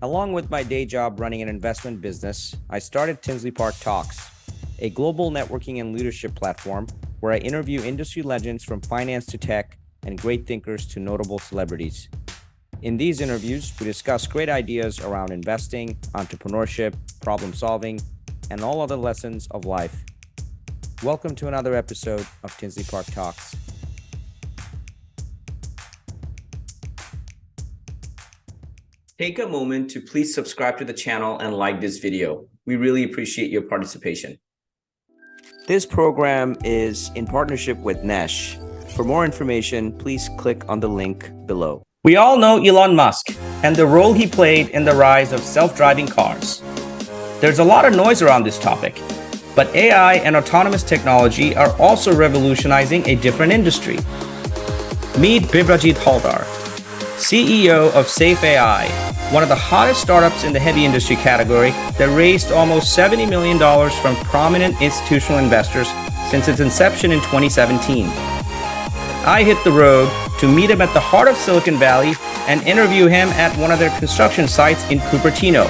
Along with my day job running an investment business, I started Tinsley Park Talks, a global networking and leadership platform where I interview industry legends from finance to tech and great thinkers to notable celebrities. In these interviews, we discuss great ideas around investing, entrepreneurship, problem solving, and all other lessons of life. Welcome to another episode of Tinsley Park Talks. Take a moment to please subscribe to the channel and like this video. We really appreciate your participation. This program is in partnership with Nesh. For more information, please click on the link below. We all know Elon Musk and the role he played in the rise of self-driving cars. There's a lot of noise around this topic, but AI and autonomous technology are also revolutionizing a different industry. Meet Bibhrajit Halder, CEO of SafeAi, one of the hottest startups in the heavy industry category that raised almost $70 million from prominent institutional investors since its inception in 2017. I hit the road to meet him at the heart of Silicon Valley and interview him at one of their construction sites in Cupertino,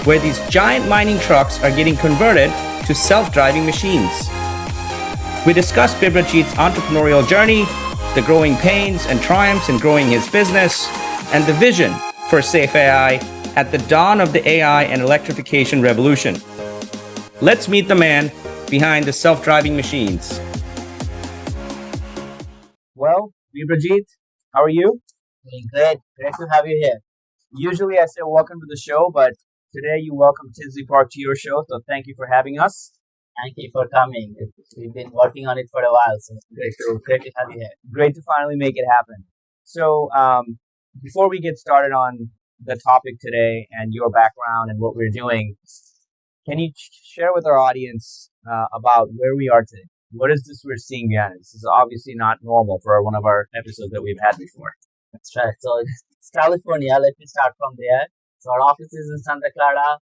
where these giant mining trucks are getting converted to self-driving machines. We discussed Bibhrajit's entrepreneurial journey, the growing pains and triumphs in growing his business, and the vision for SafeAi at the dawn of the AI and electrification revolution. Let's meet the man behind the self-driving machines. Well, Bibhrajit, how are you? Doing great. Great to have you here. Usually I say welcome to the show, but today you welcome Tinsley Park to your show, so thank you for having us. Thank you for coming. We've been working on it for a while, so great to have you here. Great to finally make it happen. So, before we get started on the topic today and your background and what we're doing, can you share with our audience about where we are today? What is this we're seeing behind us? This is obviously not normal for one of our episodes that we've had before. That's right. So it's California. Let me start from there. So our office is in Santa Clara,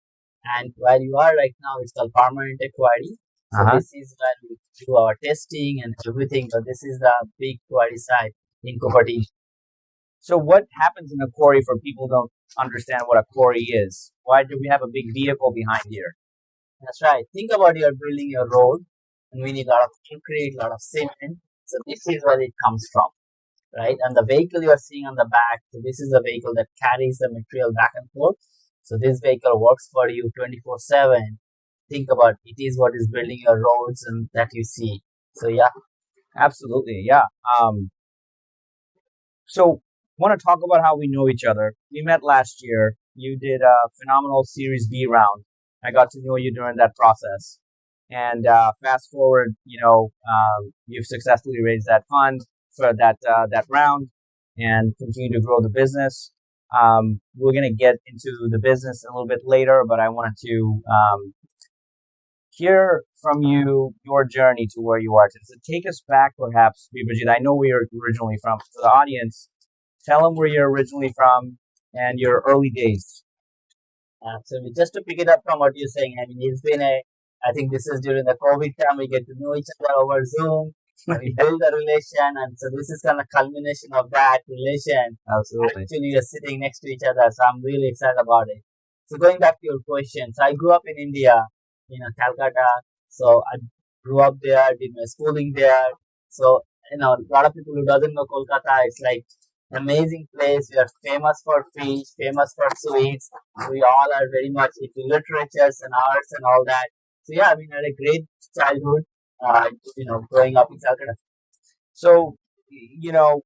and where you are right now, it's called Permanente Quarry. So this is where we do our testing and everything. So this is the big quarry site in Cupertino. So what happens in a quarry for people who don't understand what a quarry is? Why do we have a big vehicle behind here? That's right. Think about you're building your road, and we need a lot of concrete, a lot of cement. So this is where it comes from, right? And the vehicle you are seeing on the back, so this is the vehicle that carries the material back and forth. So this vehicle works for you 24/7. Think about it is what is building your roads and that you see. So yeah. Absolutely, yeah. So want to talk about how we know each other. We met last year. You did a phenomenal Series B round. I got to know you during that process. And fast forward, you've successfully raised that fund for that round and continue to grow the business. We're going to get into the business a little bit later, but I wanted to hear from you your journey to where you are today. So take us back, perhaps, Bibhrajit. I know where you're originally from. For the audience, tell them where you're originally from and your early days. So just to pick it up from what you're saying, I mean, it's been I think this is during the COVID time, we get to know each other over Zoom, we build a relation, and so this is kind of culmination of that relation. Absolutely. Actually, we are sitting next to each other, so I'm really excited about it. So going back to your question, so I grew up in India, Calcutta. So I grew up there, did my schooling there. So, a lot of people who doesn't know Kolkata, it's like amazing place. We are famous for fish, famous for sweets. We all are very much into literatures and arts and all that. So yeah, I mean, I had a great childhood, growing up in Calcutta. So,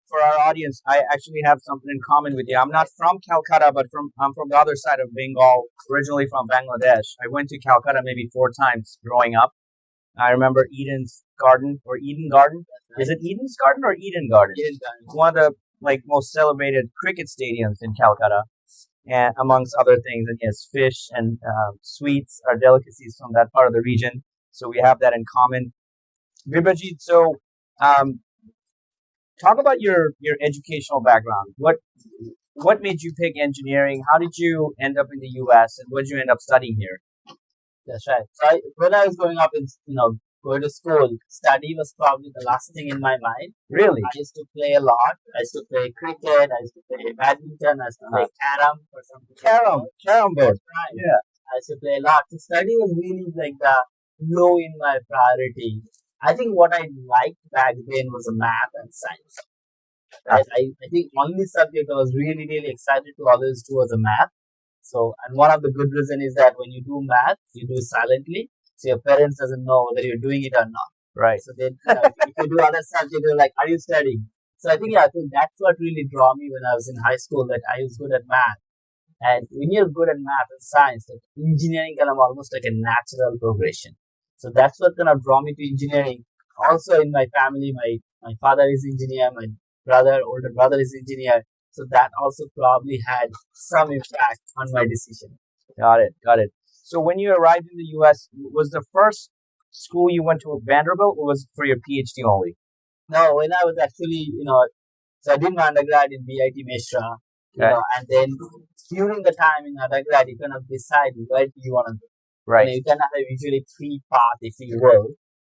for our audience, I actually have something in common with you. I'm not from Calcutta, but I'm from the other side of Bengal, originally from Bangladesh. I went to Calcutta maybe 4 times growing up. I remember Eden's Garden or Eden Garden. Right. Is it Eden's Garden or Eden Garden? Eden Garden. It's one of the most celebrated cricket stadiums in Calcutta, and amongst other things. And yes, fish and sweets are delicacies from that part of the region. So we have that in common. Bibhrajit, so talk about your educational background. What made you pick engineering? How did you end up in the U.S. and what did you end up studying here? That's right. So when I was growing up in go to school, study was probably the last thing in my mind. Really? I used to play a lot. I used to play cricket. I used to play badminton. I used to play carom for some Carom board. Right. Yeah. I used to play a lot. So study was really like the low in my priority. I think what I liked back then was math and science. Right? I think only subject I was really, really excited to always do was a math. So, and one of the good reason is that when you do math, you do it silently. So your parents doesn't know whether you're doing it or not. Right. So then, if you do other subjects, they're like, "Are you studying?" So I think that's what really drew me when I was in high school. That I was good at math, and when you're good at math and science, like engineering kind of almost like a natural progression. So that's what kind of draw me to engineering. Also in my family, my father is engineer, my older brother is engineer. So that also probably had some impact on my decision. Got it. So when you arrived in the U.S., was the first school you went to Vanderbilt, or was it for your PhD only? No, when I was actually, so I did my undergrad in BIT Mishra, and then during the time in undergrad, you kind of decide where you want to go. Right. You kind of have usually three paths, if you will.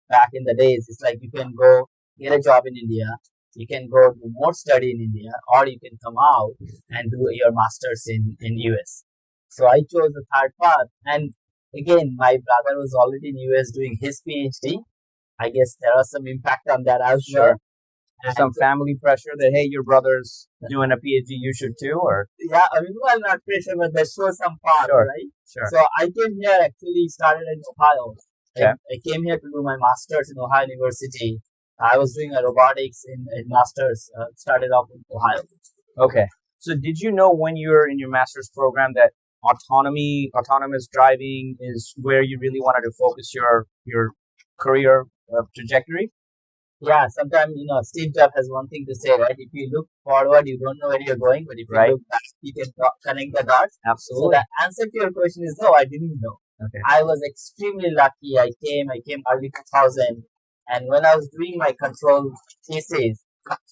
Back in the days, it's like you can go get a job in India, you can go do more study in India, or you can come out and do your master's in US. So I chose the third path. And again, my brother was already in US doing his PhD. I guess there was some impact on that as well. Some family pressure that, hey, your brother's doing a PhD, you should too, or? Yeah, I mean, well, not pressure, but that shows some part, right? Sure. So I came here, actually started in Ohio. Okay. I came here to do my master's in Ohio University. I was doing a robotics in master's, started off in Ohio. Okay. So did you know when you were in your master's program that autonomous driving is where you really wanted to focus your career trajectory? Yeah, sometimes, Steve Jobs has one thing to say, right? If you look forward, you don't know where you're going, but if you look back, you can connect the dots. Absolutely. So the answer to your question is no, I didn't know. Okay. I was extremely lucky. I came early 2000, and when I was doing my control thesis,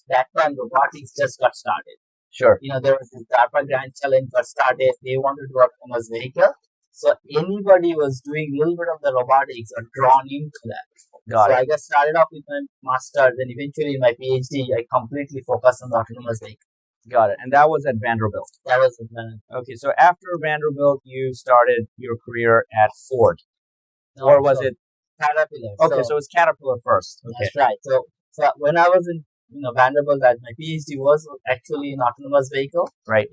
that time robotics just got started. Sure. There was this DARPA Grand Challenge got started. They wanted to do autonomous vehicle. So anybody was doing a little bit of the robotics or drawn into that. I got started off with my master's, and eventually in my PhD, I completely focused on the autonomous vehicle. Got it. And that was at Vanderbilt. That was at Vanderbilt. Okay, so after Vanderbilt, you started your career at Ford. Or was it Caterpillar? Okay, so it was Caterpillar first. Okay. That's right. So when I was in Vanderbilt, that my PhD was actually in autonomous vehicle. Right.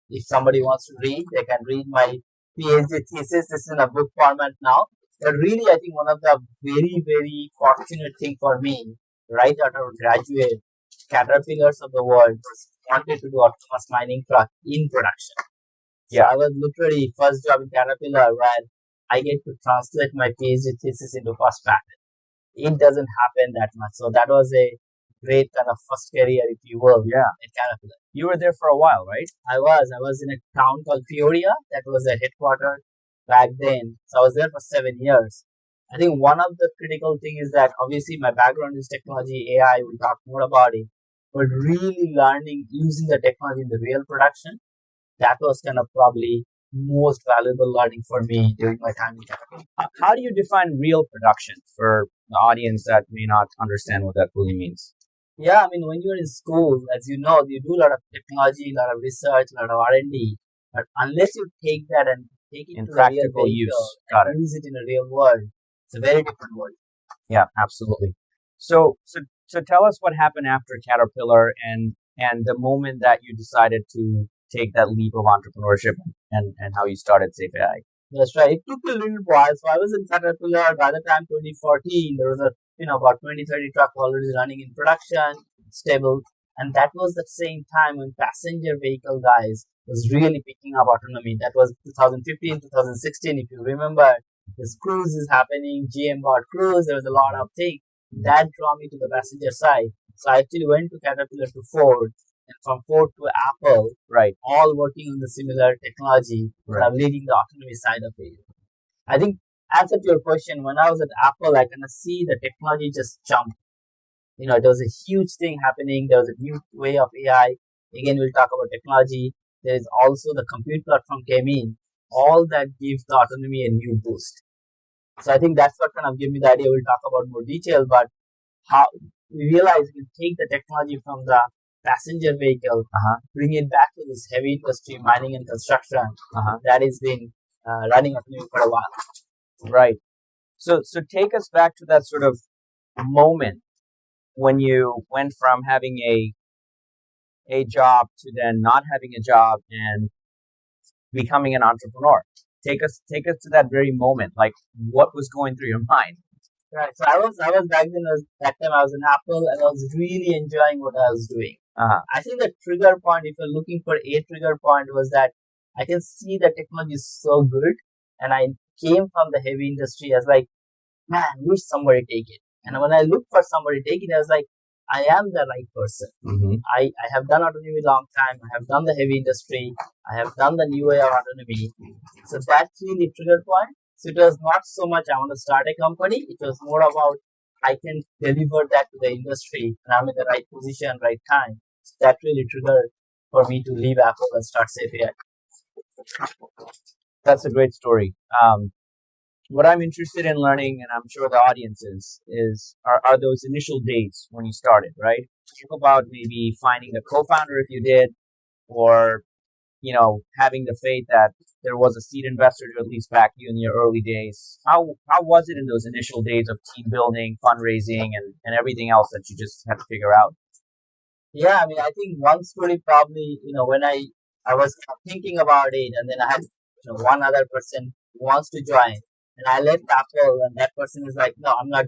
If somebody wants to read, they can read my PhD thesis. It's in a book format now. But really, I think one of the very, very fortunate thing for me, right after graduate, Caterpillars of the world wanted to do autonomous mining truck in production. So I was literally first job in Caterpillar where I get to translate my PhD thesis into first patent. It doesn't happen that much. So that was a great kind of first career, if you will, in Caterpillar. You were there for a while, right? I was in a town called Peoria. That was a headquarters back then. So I was there for 7 years. I think one of the critical thing is that obviously my background is technology, AI, we'll talk more about it, but really learning, using the technology in the real production, that was kind of probably most valuable learning for me during my time in Caterpillar. How do you define real production for the audience that may not understand what that really means? Yeah, I mean, when you're in school, as you know, you do a lot of technology, a lot of research, a lot of R&D, but unless you take that and take it in to practical the real use, use it in a real world, it's a very different world. Yeah, absolutely. So tell us what happened after Caterpillar and the moment that you decided to take that leap of entrepreneurship and how you started SafeAi. That's right. It took a little while. So I was in Caterpillar by the time 2014. There was about 20-30 truck already running in production, stable. And that was the same time when passenger vehicle guys was really picking up autonomy. That was 2015, 2016. If you remember, this Cruise is happening. GM bought Cruise. There was a lot of things. That drew me to the passenger side. So I actually went to Caterpillar to Ford. And from Ford to Apple, all working on the similar technology, I'm leading the autonomy side of it. I think, answer to your question, when I was at Apple, I kind of see the technology just jump. There was a huge thing happening. There was a new way of AI. Again, we'll talk about technology. There is also the compute platform came in. All that gives the autonomy a new boost. So I think that's what kind of gave me the idea. We'll talk about more detail, but how we realize we take the technology from the passenger vehicle, bring it back to this heavy industry, mining and construction, that has been running for a while. Right. So take us back to that sort of moment when you went from having a job to then not having a job and becoming an entrepreneur. Take us to that very moment. Like, what was going through your mind? Right. So I was back then. That time I was in Apple, and I was really enjoying what I was doing. I think the trigger point, if you're looking for a trigger point, was that I can see the technology is so good, and I came from the heavy industry. I was like, man, wish somebody take it. And when I looked for somebody to take it, I was like, I am the right person. I have done autonomy a long time. I have done the heavy industry. I have done the new way of autonomy. So that's really trigger point. So it was not so much I want to start a company. It was more about I can deliver that to the industry and I'm in the right position, right time. So that really triggered for me to leave Apple and start SafeAi. That's a great story. What I'm interested in learning, and I'm sure the audience are those initial days when you started, right? Talk about maybe finding a co-founder if you did, or having the faith that there was a seed investor to at least back you in your early days. How was it in those initial days of team building, fundraising, and everything else that you just had to figure out? Yeah, I mean, I think one story probably, when I was thinking about it, and then I had one other person who wants to join, and I left Apple, and that person is like, no, I'm not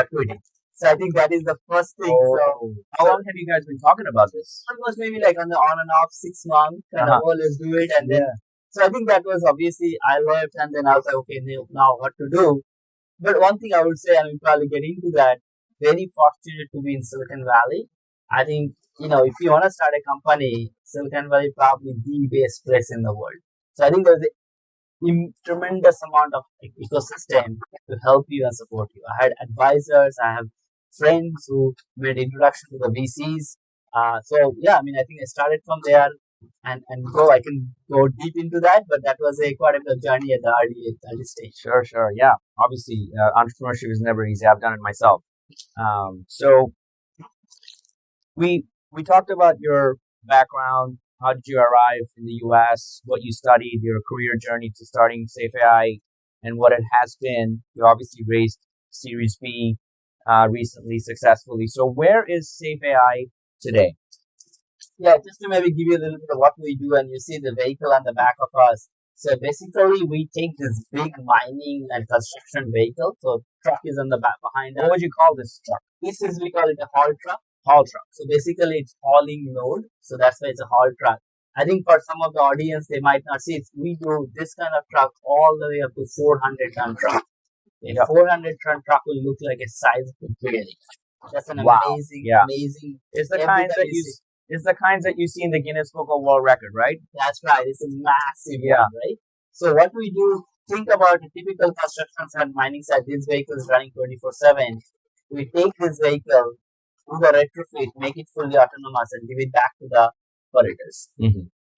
quitting. So I think that is the first thing. So how long have you guys been talking about this? It was maybe like on and off 6 months, kind of, oh, let's do it, and then. So I think that was obviously I left, and then I was like, okay, now what to do? But one thing I would say, and we'll probably get into that, very fortunate to be in Silicon Valley. I think, if you want to start a company, Silicon Valley is probably the best place in the world. So I think there's a tremendous amount of ecosystem to help you and support you. I had advisors, I have friends who made introduction to the VCs. So yeah, I mean, I think I started from there and I can go deep into that, but that was quite a bit of journey at the early stage. Sure. Yeah. Obviously, entrepreneurship is never easy. I've done it myself. So we talked about your background. How did you arrive in the US? What you studied, your career journey to starting SafeAi, and what it has been. You obviously raised Series B recently successfully. So where is SafeAi today? Yeah, just to maybe give you a little bit of what we do, and you see the vehicle on the back of us. So basically, we take this big mining and construction vehicle. So truck is on the back behind us. What would you call this truck? We call it a haul truck. Haul truck. So basically, it's hauling load. So that's why it's a haul truck. I think for some of the audience, they might not see it. We do this kind of truck all the way up to 400-ton truck. A 400-ton truck will look like a sizable building. That's an amazing. It's the kinds that you see in the Guinness Book of World Record, right? That's right. It's a massive one, right? So what we do, think about a typical construction site, mining site. This vehicle is running 24/7. We take this vehicle, do the retrofit, make it fully autonomous, and give it back to the operators.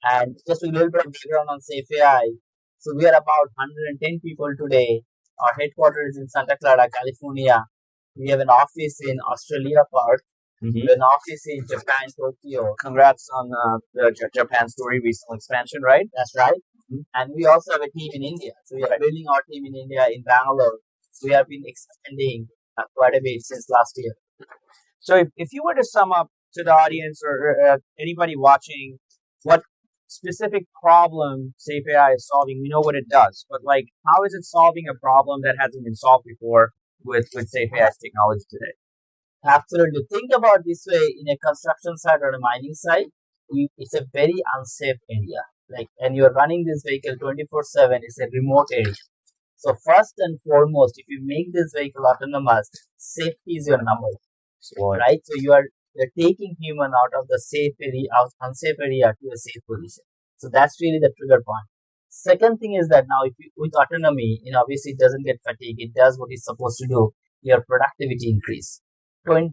And just a little bit of background on SafeAi. So we are about 110 people today. Our headquarters is in Santa Clara, California. We have an office in Australia, Perth. We have an office in Japan, Tokyo. Congrats on the Japan story, recent expansion, right? That's right. And we also have a team in India. So we are building our team in India, in Bangalore. So we have been expanding quite a bit since last year. So if you were to sum up to the audience or anybody watching, what specific problem SafeAi is solving, we know what it does, but like, how is it solving a problem that hasn't been solved before with SafeAi's technology today? Absolutely. Think about this way: in a construction site or a mining site, it's a very unsafe area. And you're running this vehicle 24/7. It's a remote area. So first and foremost, if you make this vehicle autonomous, safety is your number one, right? So you're taking human out of the unsafe area to a safe position. So that's really the trigger point. Second thing is that now, with autonomy, obviously it doesn't get fatigued. It does what it's supposed to do. Your productivity increase 20%.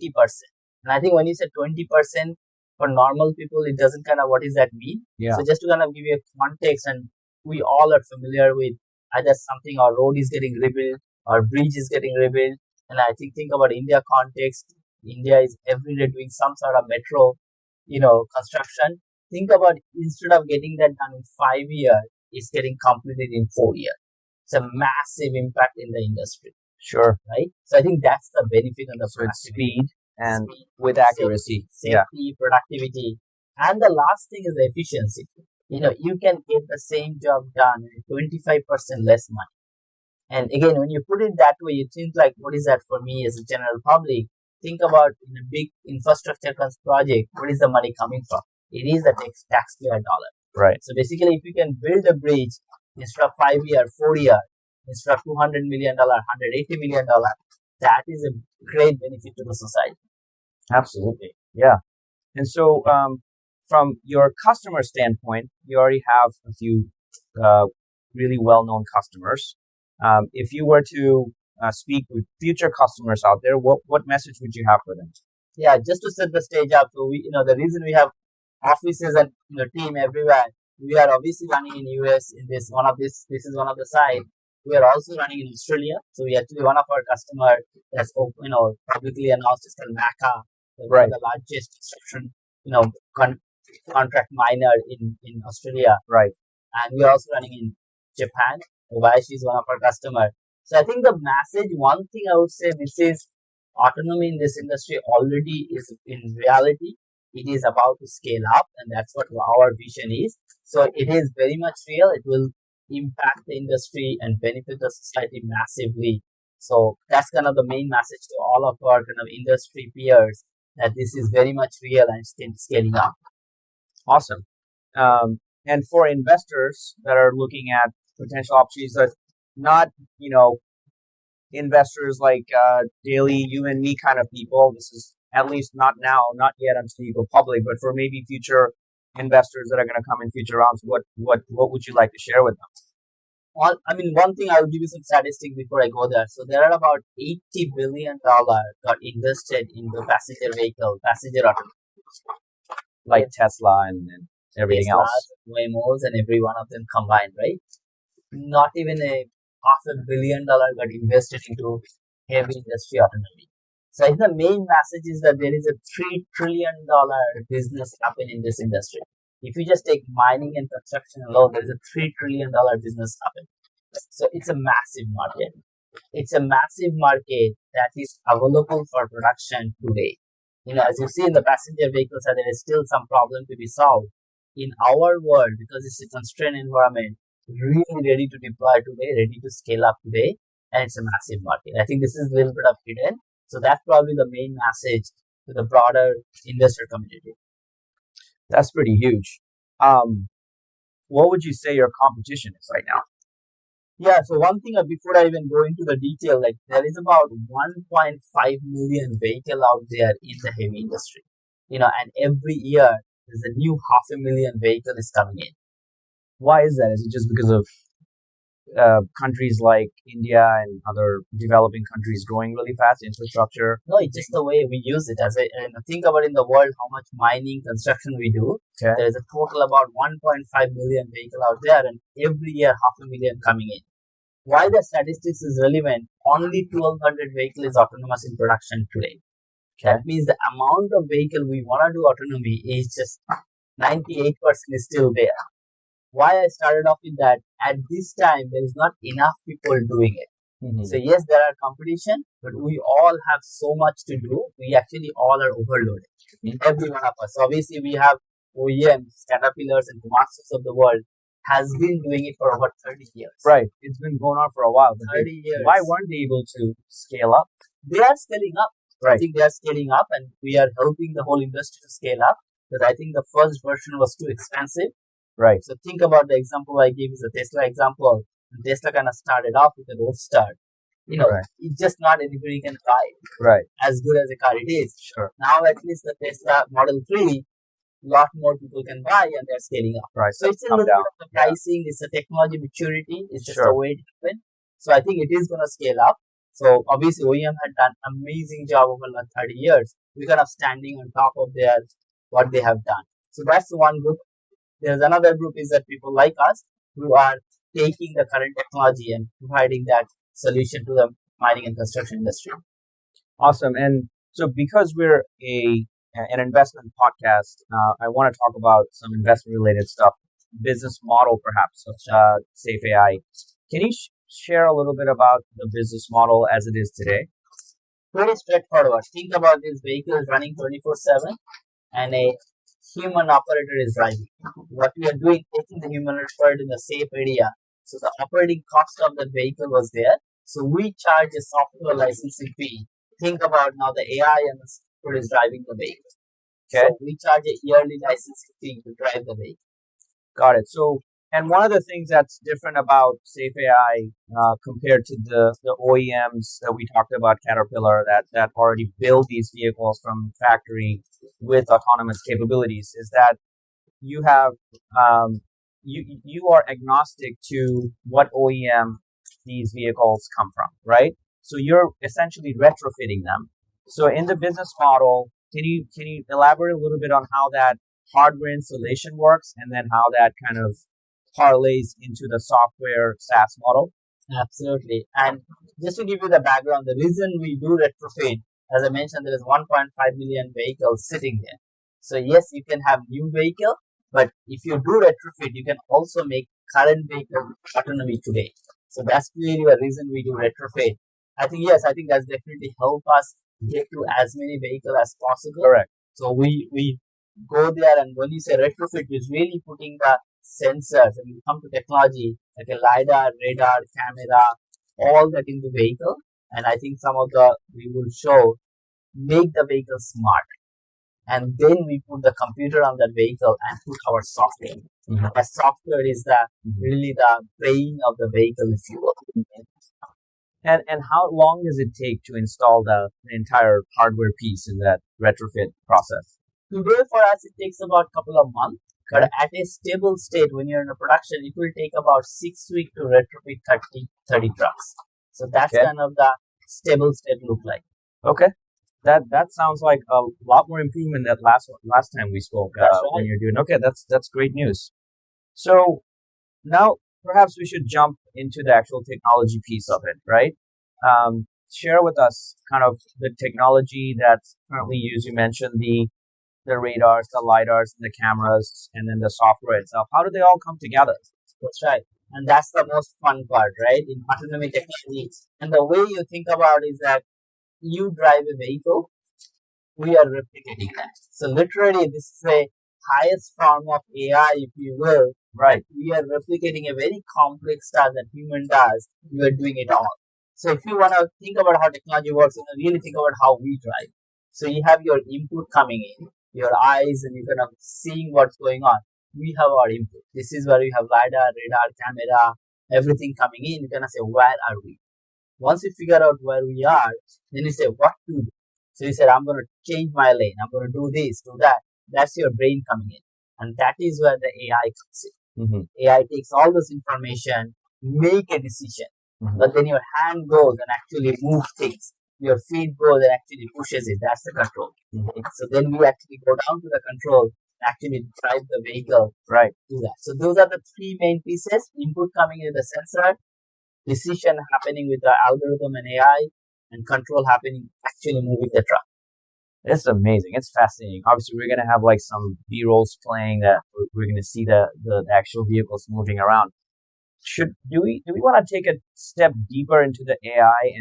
And I think when you say 20% for normal people, it doesn't what does that mean? Yeah. So just to give you a context, and we all are familiar with either something, our road is getting rebuilt, or bridge is getting rebuilt. And I think about India context. India is every day doing some sort of metro, construction. Think about instead of getting that done in 5 years, it's getting completed in 4 years. It's a massive impact in the industry. Sure. Right? So I think that's the benefit of the So it's productivity. speed and with accuracy. Safety, productivity. And the last thing is the efficiency. You can get the same job done with 25% less money. And again, when you put it that way, you think like, what is that for me as a general public? Think about in a big infrastructure project, what is the money coming from? It is the taxpayer dollar. Right. So basically, if you can build a bridge instead of 5 years, 4 years, instead of $200 million, $180 million, that is a great benefit to the society. Absolutely. Yeah. And so, from your customer standpoint, you already have a few really well-known customers. If you were to speak with future customers out there, what message would you have for them? Yeah, just to set the stage up. So the reason we have offices and team everywhere, we are obviously running in US. This is one of the sites. We are also running in Australia. So we actually one of our customers that's publicly announced is called Maca, Right. the largest construction contract miner in Australia. Right. And we are also running in Japan. Obayashi is one of our customers. So I think the message, one thing I would say, this is autonomy in this industry already is in reality. It is about to scale up, and that's what our vision is. So it is very much real. It will impact the industry and benefit the society massively. So that's kind of the main message to all of our kind of industry peers, that this is very much real and scaling up. Awesome. And for investors that are looking at potential opportunities, that not, investors like daily you and me kind of people, this is at least not now, not yet until you go public, but for maybe future investors that are going to come in future rounds, what would you like to share with them? One thing, I will give you some statistics before I go there. So there are about $80 billion got invested in the passenger automotive, like Tesla and everything else. Waymos and every one of them combined, right? Not even a $500 million got invested into heavy industry autonomy. So I think the main message is that there is a $3 trillion business happening in this industry. If you just take mining and construction alone, there is a $3 trillion business happening. So it's a massive market. It's a massive market that is available for production today. As you see in the passenger vehicles, there is still some problem to be solved. In our world, because it's a constrained environment, really ready to deploy today, ready to scale up today, and it's a massive market. I think this is a little bit of hidden. So that's probably the main message to the broader investor community. That's pretty huge. What would you say your competition is right now? Yeah, so one thing before I even go into the detail, like there is about 1.5 million vehicle out there in the heavy industry, and every year there's a new 500,000 vehicle is coming in. Why is that? Is it just because of countries like India and other developing countries growing really fast, infrastructure? No, it's just the way we use it. Think about in the world how much mining, construction we do. Okay. There is a total about 1.5 million vehicle out there, and every year 500,000 coming in. Why the statistics is relevant? Only 1,200 vehicle is autonomous in production today. Okay. That means the amount of vehicle we want to do autonomy is just 98% is still there. Why I started off with that, at this time, there is not enough people doing it. Mm-hmm. So yes, there are competition, but we all have so much to do. We actually all are overloaded. Mm-hmm. Every one of us. Obviously, we have OEMs, Caterpillars, and Komatsus of the world has been doing it for over 30 years. Right. It's been going on for a while. 30 years. Why weren't they able to scale up? They are scaling up. Right. I think they are scaling up, and we are helping the whole industry to scale up, because I think the first version was too expensive. Right. So think about the example I gave is the Tesla example. And Tesla kind of started off with a Roadster. Right. It's just not anybody can buy it. Right. As good as a car it is. Sure. Now at least the Tesla Model 3, lot more people can buy, and they're scaling up. Right. So it's a little bit of the pricing, it's a technology maturity, it's just the way it happened. So I think it is going to scale up. So obviously OEM had done amazing job over the 30 years. We're kind of standing on top of what they have done. So that's one group. There's another group is that people like us who are taking the current technology and providing that solution to the mining and construction industry. Awesome. And so because we're an investment podcast, I want to talk about some investment related stuff, business model perhaps of SafeAI. Can you share a little bit about the business model as it is today? Pretty straightforward. Think about this vehicle running 24/7 and a human operator is driving. What we are doing, taking the human operator in the safe area. So the operating cost of the vehicle was there. So we charge a software licensing fee. Think about now the AI and the software is driving the vehicle. Okay. So we charge a yearly licensing fee to drive the vehicle. Got it. So, and one of the things that's different about SafeAI compared to the OEMs that we talked about, Caterpillar, that already build these vehicles from factory with autonomous capabilities, is that you have you are agnostic to what OEM these vehicles come from, right? So you're essentially retrofitting them. So in the business model, can you elaborate a little bit on how that hardware installation works, and then how that kind of parlays into the software SaaS model? Absolutely. And just to give you the background, the reason we do retrofit, as I mentioned, there is 1.5 million vehicles sitting there. So yes, you can have new vehicle, but if you do retrofit, you can also make current vehicle autonomy today. So that's really the reason we do retrofit. I think that's definitely help us get to as many vehicles as possible. Correct. So we go there, and when you say retrofit, it's really putting the sensors, and we come to technology like a LiDAR, radar, camera, all that in the vehicle. And I think some of we will show, make the vehicle smart. And then we put the computer on that vehicle and put our software. Mm-hmm. The software is really the brain of the vehicle, if you will. And how long does it take to install the entire hardware piece in that retrofit process? Today for us, it takes about a couple of months. But at a stable state, when you're in a production, it will take about 6 weeks to retrofit 30 trucks. So that's kind of the stable state look like. Okay. That sounds like a lot more improvement than last time we spoke. When you're doing that's great news. So now perhaps we should jump into the actual technology piece of it, right? Share with us kind of the technology that's currently used. You mentioned the radars, the LiDARs, the cameras, and then the software itself. How do they all come together? That's right. And that's the most fun part, right? In autonomy technology. And the way you think about is that you drive a vehicle, we are replicating that. So literally, this is a highest form of AI, if you will. Right. We are replicating a very complex task that human does. We are doing it all. So if you want to think about how technology works, really think about how we drive. So you have your input coming in, your eyes, and you're kind of seeing what's going on. We have our input. This is where we have LiDAR, radar, camera, everything coming in. You're going to say, where are we? Once you figure out where we are, then you say, what to do? So you said, I'm going to change my lane. I'm going to do this, do that. That's your brain coming in. And that is where the AI comes in. Mm-hmm. AI takes all this information, make a decision. Mm-hmm. But then your hand goes and actually moves things. Your feet goes and actually pushes it. That's the control. Mm-hmm. So then we actually go down to the control, actually drive the vehicle. Right. Do that. So those are the three main pieces. Input coming in the sensor, decision happening with the algorithm and AI, and control happening actually moving the truck. It's amazing. It's fascinating. Obviously, we're going to have like some B-rolls playing that we're going to see the actual vehicles moving around. Do we want to take a step deeper into the AI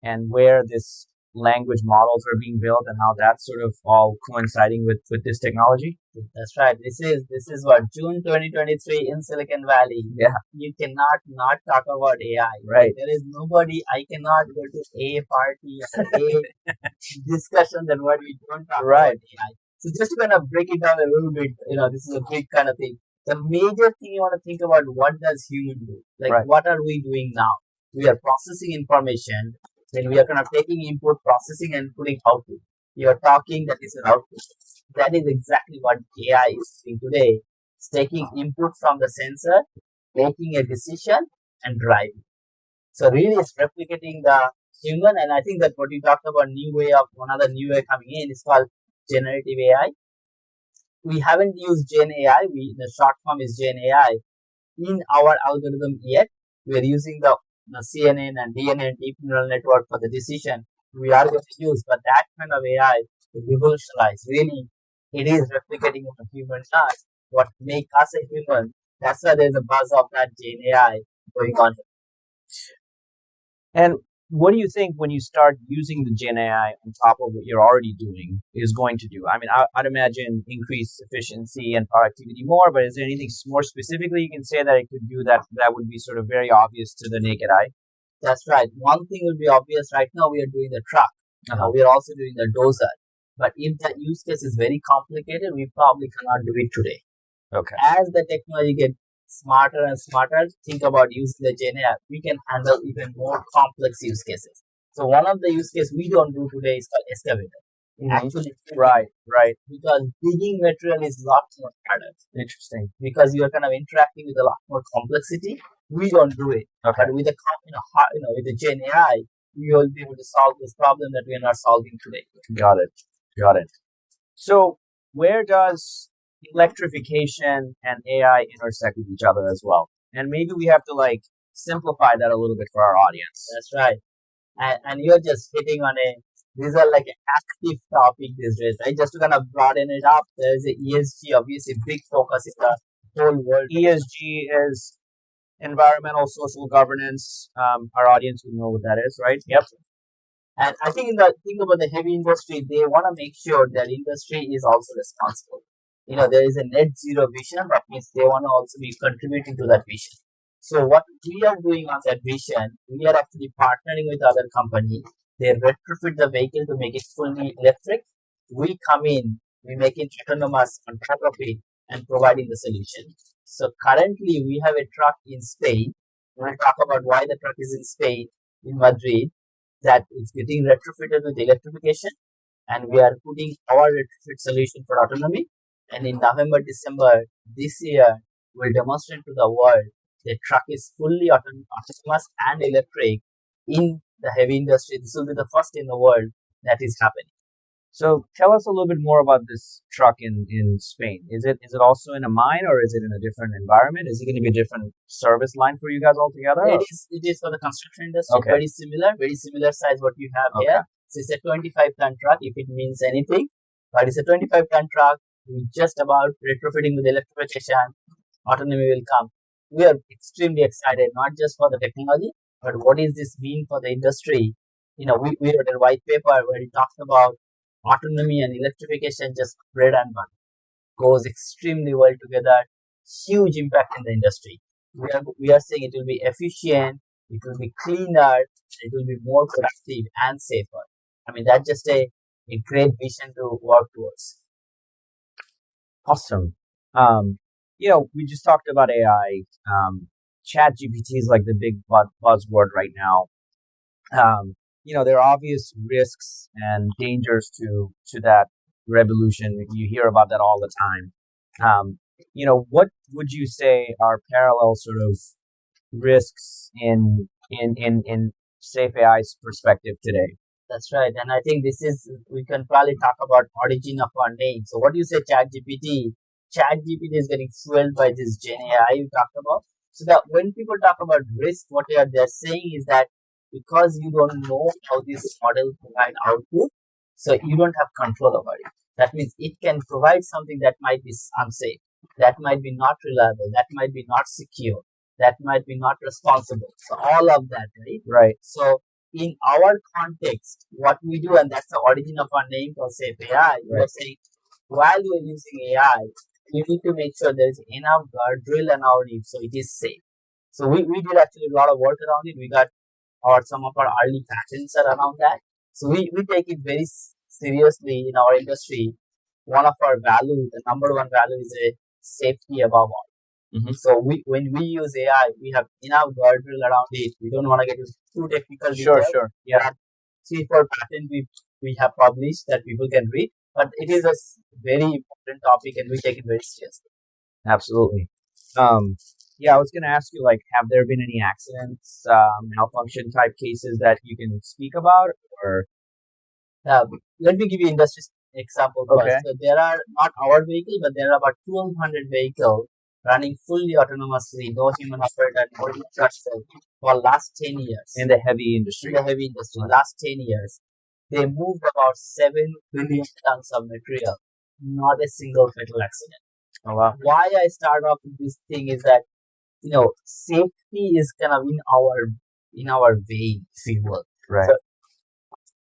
and where this language models are being built and how that's sort of all coinciding with this technology? That's right. This is what June 2023 in Silicon Valley. Yeah. You cannot not talk about AI. Right. There is nobody. I cannot go to a party or a discussion that what we don't talk about AI. So just to kind of break it down a little bit, this is a big kind of thing. The major thing you want to think about, what does human do? Like, what are we doing now? We are processing information. Then we are kind of taking input, processing, and putting output. You are talking, that is an output. That is exactly what AI is doing today. It's taking input from the sensor, making a decision, and driving. So really, it's replicating the human. And I think that what you talked about, another new way coming in is called generative AI. We haven't used Gen AI. The short form is Gen AI in our algorithm yet. We are using the the CNN and DNA deep neural network for the decision we are going to use. But that kind of AI to revolutionize, really, it is replicating of a human art. What make us a human? That's why there's a buzz of that Gen AI going on. And what do you think when you start using the Gen AI on top of what you're already doing is going to do? I mean, I'd imagine increase efficiency and productivity more, but is there anything more specifically you can say that it could do that would be sort of very obvious to the naked eye? That's right. One thing will be obvious. Right now, we are doing the truck. We are also doing the dozer. But if that use case is very complicated, we probably cannot do it today. Okay. As the technology gets smarter and smarter, think about using the Gen AI. We can handle even more complex use cases. So one of the use cases we don't do today is called excavator. Actually, Right. because digging material is a lot more harder. Interesting. Because you are kind of interacting with a lot more complexity. We don't do it. Okay. But with the with the Gen AI, we will be able to solve this problem that we are not solving today. Got it. So where does electrification and AI intersect with each other as well? And maybe we have to like simplify that a little bit for our audience. That's right. And you're just hitting on these are like an active topic these days, right? Just to kind of broaden it up, there's a ESG, obviously big focus in the whole world. ESG is environmental social governance. Our audience will know what that is, right? Yep. And I think think about the heavy industry, they want to make sure that industry is also responsible. There is a net zero vision. That means they want to also be contributing to that vision. So what we are doing on that vision, we are actually partnering with other company. They retrofit the vehicle to make it fully electric. We come in, we make it autonomous on top of it and providing the solution. So currently we have a truck in Spain. We'll talk about why the truck is in Spain, in Madrid, that is getting retrofitted with electrification. And we are putting our retrofit solution for autonomy. And in November, December this year, we'll demonstrate to the world the truck is fully autonomous and electric in the heavy industry. This will be the first in the world that is happening. So tell us a little bit more about this truck in Spain. Is it also in a mine or is it in a different environment? Is it going to be a different service line for you guys altogether? It is for the construction industry. Okay. Very similar size what you have here. So it's a 25-ton truck if it means anything. But it's a 25-ton truck. We just about retrofitting with electrification. Autonomy will come. We are extremely excited, not just for the technology, but what does this mean for the industry? We wrote a white paper where we talked about autonomy and electrification, just bread and butter. Goes extremely well together. Huge impact in the industry. We are saying it will be efficient, it will be cleaner, it will be more productive and safer. I mean, that's just a great vision to work towards. Awesome. We just talked about AI. ChatGPT is like the big buzzword right now. There are obvious risks and dangers to that revolution. You hear about that all the time. What would you say are parallel sort of risks in SafeAI's perspective today? That's right. And I think we can probably talk about origin of our name. So what do you say, ChatGPT? ChatGPT is getting fueled by this Gen AI you talked about. So that when people talk about risk, what they're saying is that because you don't know how this model provide output, so you don't have control over it. That means it can provide something that might be unsafe, that might be not reliable, that might be not secure, that might be not responsible. So all of that, right? Right. So in our context, what we do, and that's the origin of our name called SafeAI, we are saying while we are using AI, we need to make sure there is enough guardrail around it so it is safe. So we did actually a lot of work around it. We got some of our early patents are around that. So we take it very seriously in our industry. One of our values, the number one value is a safety above all. Mm-hmm. So when we use AI, we have enough guardrail around it. We don't want to get too technical. Sure. Yeah. 3-4 patents we have published that people can read. But it is a very important topic and we take it very seriously. Absolutely. I was going to ask you, have there been any accidents, malfunction type cases that you can speak about? Or let me give you industry example first. Okay. So there are not our vehicle, but there are about 1,200 vehicles running fully autonomously, no human operator, no infrastructure for last 10 years. In the heavy industry. In the heavy industry, last 10 years. They moved about 7 billion tons of material, not a single fatal accident. Oh, wow. Why I start off with this thing is that, safety is kind of in our vein, if you will. Right. So,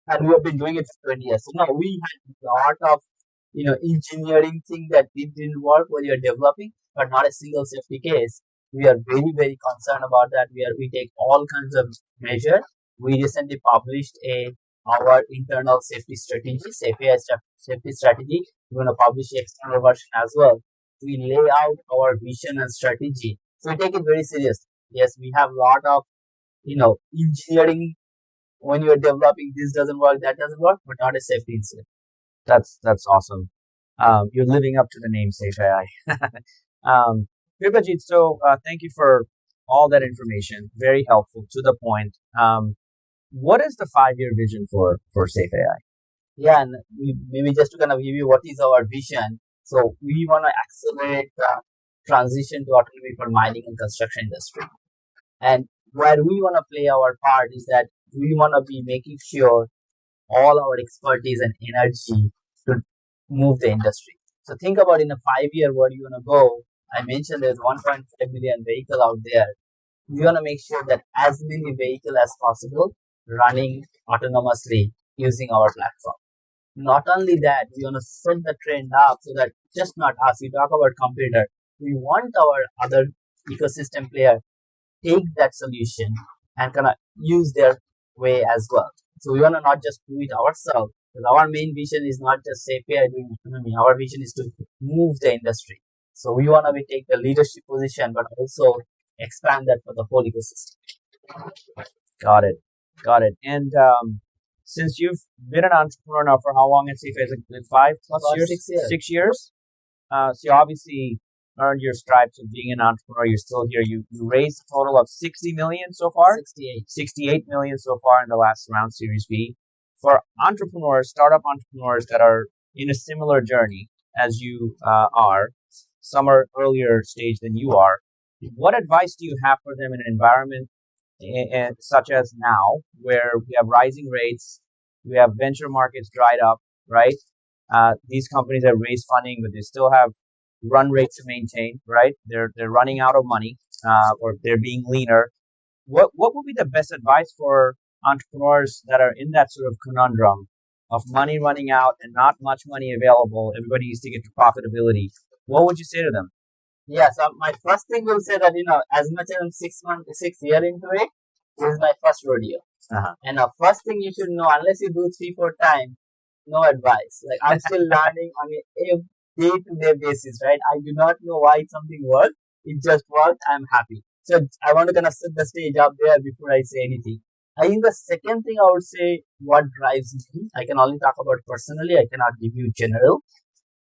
and we have been doing it for 20 years. So now we had a lot of, engineering thing that didn't work when you're developing, but not a single safety case. We are very, very concerned about that. We take all kinds of measures. We recently published our internal safety strategy, SafeAi safety strategy. We're going to publish the external version as well. We lay out our vision and strategy. So we take it very seriously. Yes, we have a lot of, engineering when you're developing, this doesn't work, that doesn't work, but not a safety incident. That's awesome. You're living up to the name SafeAi. Bibhrajit, so thank you for all that information. Very helpful, to the point. What is the 5-year vision for SafeAi? Yeah, and maybe just to kind of give you what is our vision. So we want to accelerate the transition to autonomy for mining and construction industry. And where we want to play our part is that we want to be making sure all our expertise and energy to move the industry. So think about in a 5-year where you want to go. I mentioned there's 1.5 million vehicle out there. We want to make sure that as many vehicles as possible running autonomously using our platform. Not only that, we want to set the trend up so that just not us. We talk about competitor. We want our other ecosystem player take that solution and kind of use their way as well. So we want to not just do it ourselves, because our main vision is not just SafeAi doing autonomy. Our vision is to move the industry. So we want to take the leadership position, but also expand that for the whole ecosystem. Got it. And since you've been an entrepreneur now for how long at SafeAi? Is it 5+ years? 6 years. 6 years. So you obviously earned your stripes of being an entrepreneur. You're still here. You raised a total of 60 million so far. 68 million so far in the last round, Series B. For entrepreneurs, startup entrepreneurs that are in a similar journey as you are, some are earlier stage than you are. What advice do you have for them in an environment such as now, where we have rising rates, we have venture markets dried up, right? These companies have raised funding, but they still have run rate to maintain, right? They're running out of money, or they're being leaner. What would be the best advice for entrepreneurs that are in that sort of conundrum of money running out and not much money available? Everybody needs to get to profitability. What would you say to them? Yeah, so my first thing will say that, as much as I'm 6 years into it, this is my first rodeo. And the first thing you should know, unless you do 3-4 times, no advice. Like, I'm still learning on a day-to-day basis, right? I do not know why something worked. It just worked. I'm happy. So I want to kind of set the stage up there before I say anything. I think the second thing I would say, what drives me, I can only talk about personally. I cannot give you general.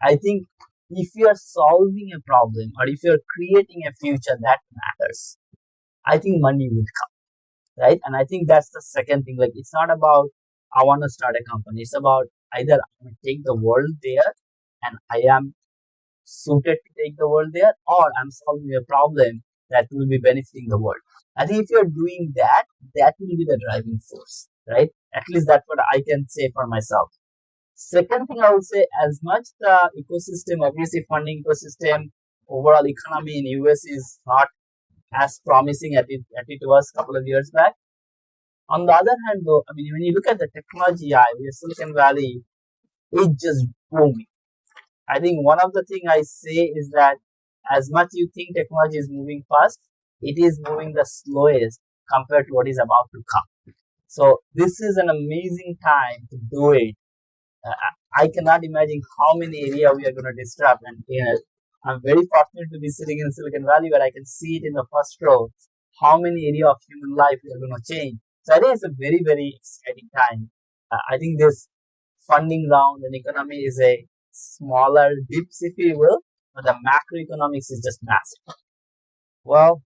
I think if you are solving a problem or if you're creating a future that matters, I think money will come, right? And I think that's the second thing. Like, it's not about, I want to start a company. It's about either I'm going to take the world there and I am suited to take the world there, or I'm solving a problem that will be benefiting the world. I think if you're doing that, that will be the driving force, right? At least that's what I can say for myself. Second thing I would say, as much the ecosystem, obviously funding ecosystem, overall economy in US is not as promising as it was a couple of years back. On the other hand, though, I mean, when you look at the technology eye, where Silicon Valley, it's just booming. I think one of the things I say is that as much you think technology is moving fast, it is moving the slowest compared to what is about to come. So this is an amazing time to do it. I cannot imagine how many areas we are going to disrupt. And I'm very fortunate to be sitting in Silicon Valley where I can see it in the first row, how many areas of human life we are going to change. So I think it's a very, very exciting time. I think this funding round and economy is a smaller dips, if you will, but the macroeconomics is just massive. Well,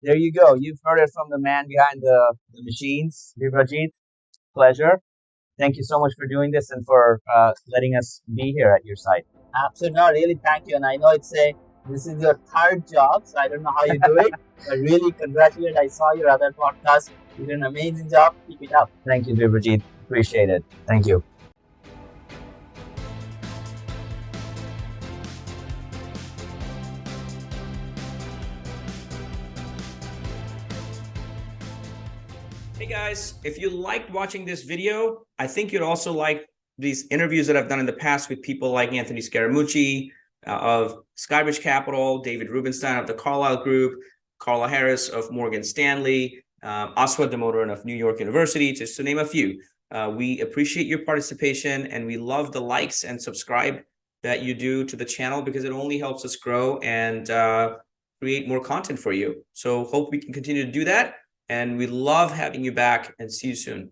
there you go. You've heard it from the man behind the machines, Bibhrajit. Pleasure. Thank you so much for doing this and for letting us be here at your site. Absolutely. No, really, thank you. And I know it's a This is your third job, so I don't know how you do it, but really congratulate. I saw your other podcast. You did an amazing job. Keep it up. Thank you, Bibhrajit. Appreciate it. Thank you. Hey guys, if you liked watching this video, I think you'd also like these interviews that I've done in the past with people like Anthony Scaramucci of Skybridge Capital, David Rubenstein of the Carlyle Group, Carla Harris of Morgan Stanley, Aswad Damodaran of New York University, just to name a few. We appreciate your participation, and we love the likes and subscribe that you do to the channel, because it only helps us grow and create more content for you. So hope we can continue to do that. And we love having you back, and see you soon.